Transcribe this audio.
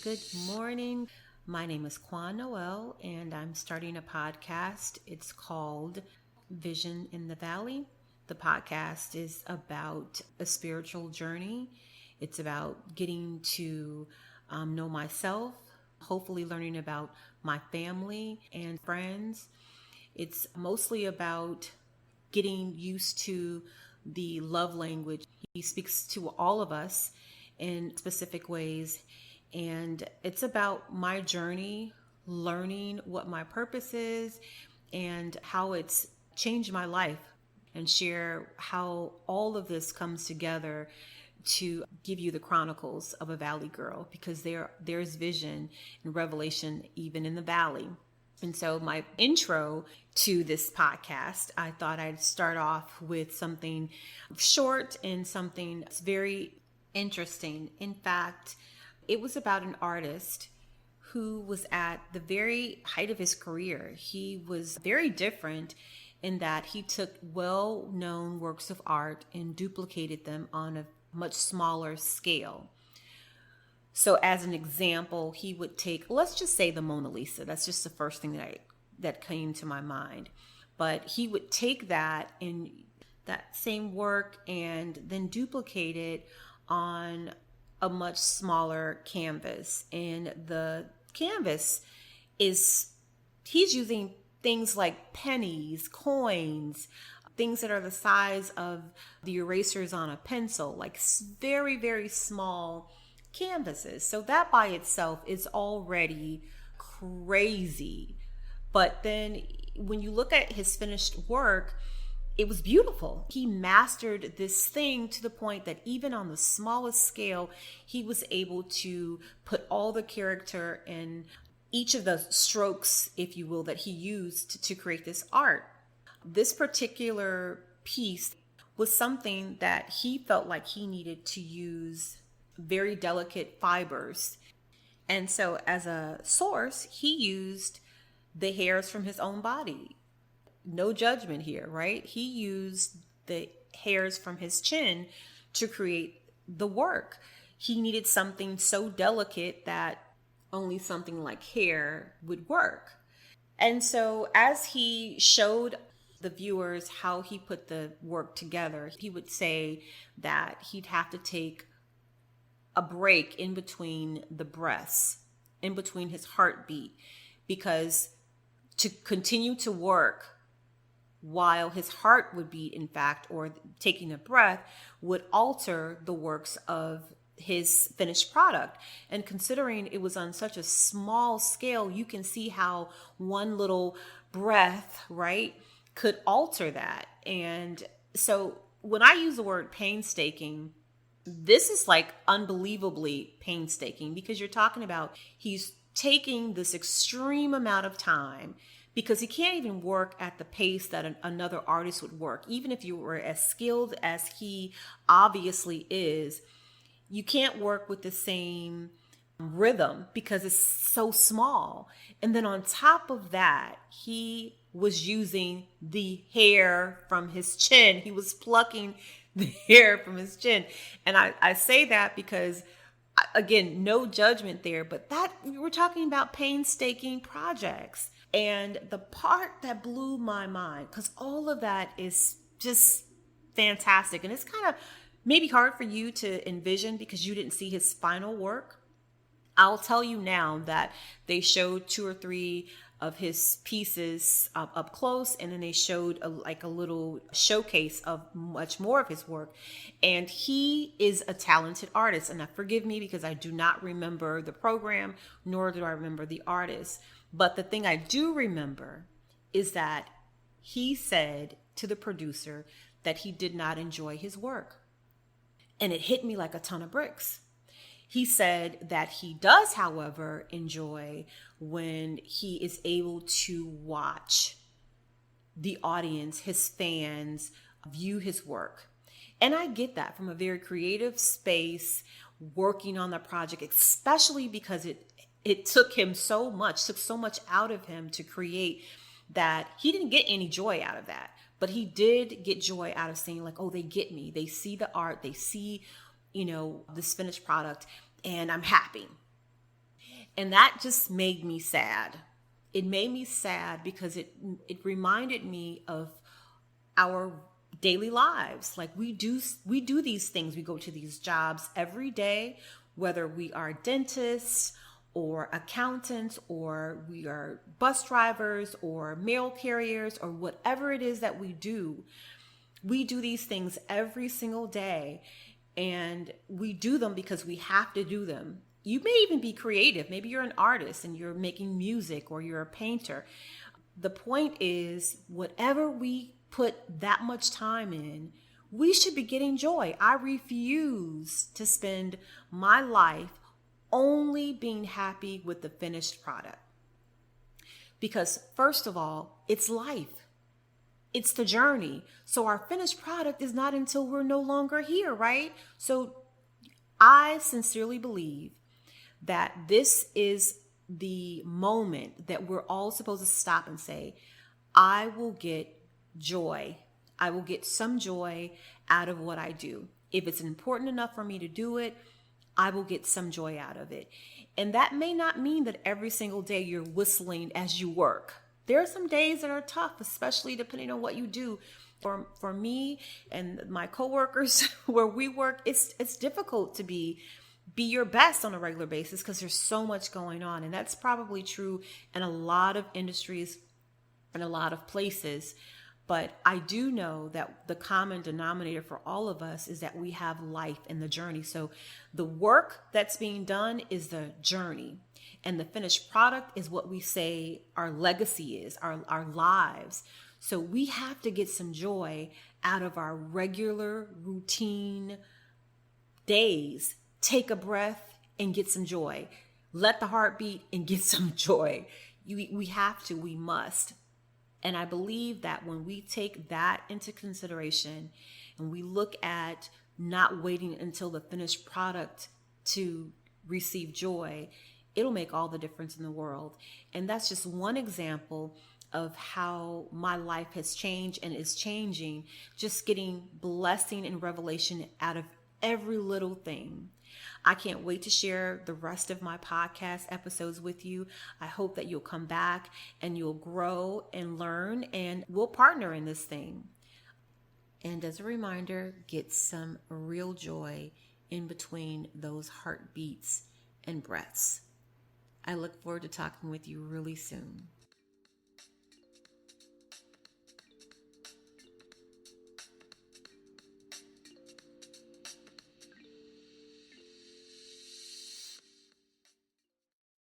Good morning. My name is Quan Noel, and I'm starting a podcast. It's called Vision in the Valley. The podcast is about a spiritual journey. It's about getting to know myself, hopefully, learning about my family and friends. It's mostly about getting used to the love language. He speaks to all of us in specific ways. And it's about my journey, learning what my purpose is and how it's changed my life, and share how all of this comes together to give you the chronicles of a valley girl, because there's vision and revelation even in the valley. And so, my intro to this podcast, I thought I'd start off with something short and something that's very interesting. In fact, it was about an artist who was at the very height of his career. He was very different in that he took well-known works of art and duplicated them on a much smaller scale. So as an example, he would take, let's just say, the Mona Lisa. That's just the first thing that came to my mind. But he would take that same work and then duplicate it on a much smaller canvas. And the canvas he's using things like pennies, coins, things that are the size of the erasers on a pencil, like very, very small canvases. So that by itself is already crazy. But then when you look at his finished work, it was beautiful. He mastered this thing to the point that even on the smallest scale, he was able to put all the character in each of the strokes, if you will, that he used to create this art. This particular piece was something that he felt like he needed to use very delicate fibers. And so as a source, he used the hairs from his own body. No judgment here, right? He used the hairs from his chin to create the work. He needed something so delicate that only something like hair would work. And so as he showed the viewers how he put the work together, he would say that he'd have to take a break in between the breaths, in between his heartbeat, because to continue to work while his heart would beat, in fact, or taking a breath, would alter the works of his finished product. And considering it was on such a small scale, you can see how one little breath, right, could alter that. And so when I use the word painstaking, this is like unbelievably painstaking, because you're talking about he's taking this extreme amount of time, because he can't even work at the pace that another artist would work. Even if you were as skilled as he obviously is, you can't work with the same rhythm because it's so small. And then on top of that, he was using the hair from his chin. He was plucking the hair from his chin. And I say that because, again, no judgment there, but that we're talking about painstaking projects. And the part that blew my mind, because all of that is just fantastic, and it's kind of maybe hard for you to envision because you didn't see his final work. I'll tell you now that they showed 2 or 3 of his pieces up close, and then they showed a little showcase of much more of his work. And he is a talented artist. And now forgive me because I do not remember the program, nor do I remember the artist. But the thing I do remember is that he said to the producer that he did not enjoy his work. And it hit me like a ton of bricks. He said that he does, however, enjoy when he is able to watch the audience, his fans, view his work. And I get that from a very creative space, working on the project, especially because it took so much out of him to create that. He didn't get any joy out of that, but he did get joy out of saying like, oh, they get me. They see the art, they see, this finished product, and I'm happy. And that just made me sad. It made me sad because it reminded me of our daily lives. Like we do these things. We go to these jobs every day, whether we are dentists or accountants or we are bus drivers or mail carriers or whatever it is that we do. We do these things every single day, and we do them because we have to do them. You may even be creative. Maybe you're an artist and you're making music, or you're a painter. The point is, whatever we put that much time in, we should be getting joy. I refuse to spend my life only being happy with the finished product. Because first of all, it's life. It's the journey. So our finished product is not until we're no longer here, right? So I sincerely believe that this is the moment that we're all supposed to stop and say, I will get joy. I will get some joy out of what I do. If it's important enough for me to do it, I will get some joy out of it. And that may not mean that every single day you're whistling as you work. There are some days that are tough, especially depending on what you do. For me and my coworkers where we work, it's difficult to be your best on a regular basis because there's so much going on. And that's probably true in a lot of industries and a lot of places. But I do know that the common denominator for all of us is that we have life in the journey. So the work that's being done is the journey. And the finished product is what we say our legacy is, our lives. So we have to get some joy out of our regular routine days. Take a breath and get some joy. Let the heart beat and get some joy. We have to, we must. And I believe that when we take that into consideration and we look at not waiting until the finished product to receive joy, it'll make all the difference in the world. And that's just one example of how my life has changed and is changing, just getting blessing and revelation out of every little thing. I can't wait to share the rest of my podcast episodes with you. I hope that you'll come back and you'll grow and learn, and we'll partner in this thing. And as a reminder, get some real joy in between those heartbeats and breaths. I look forward to talking with you really soon.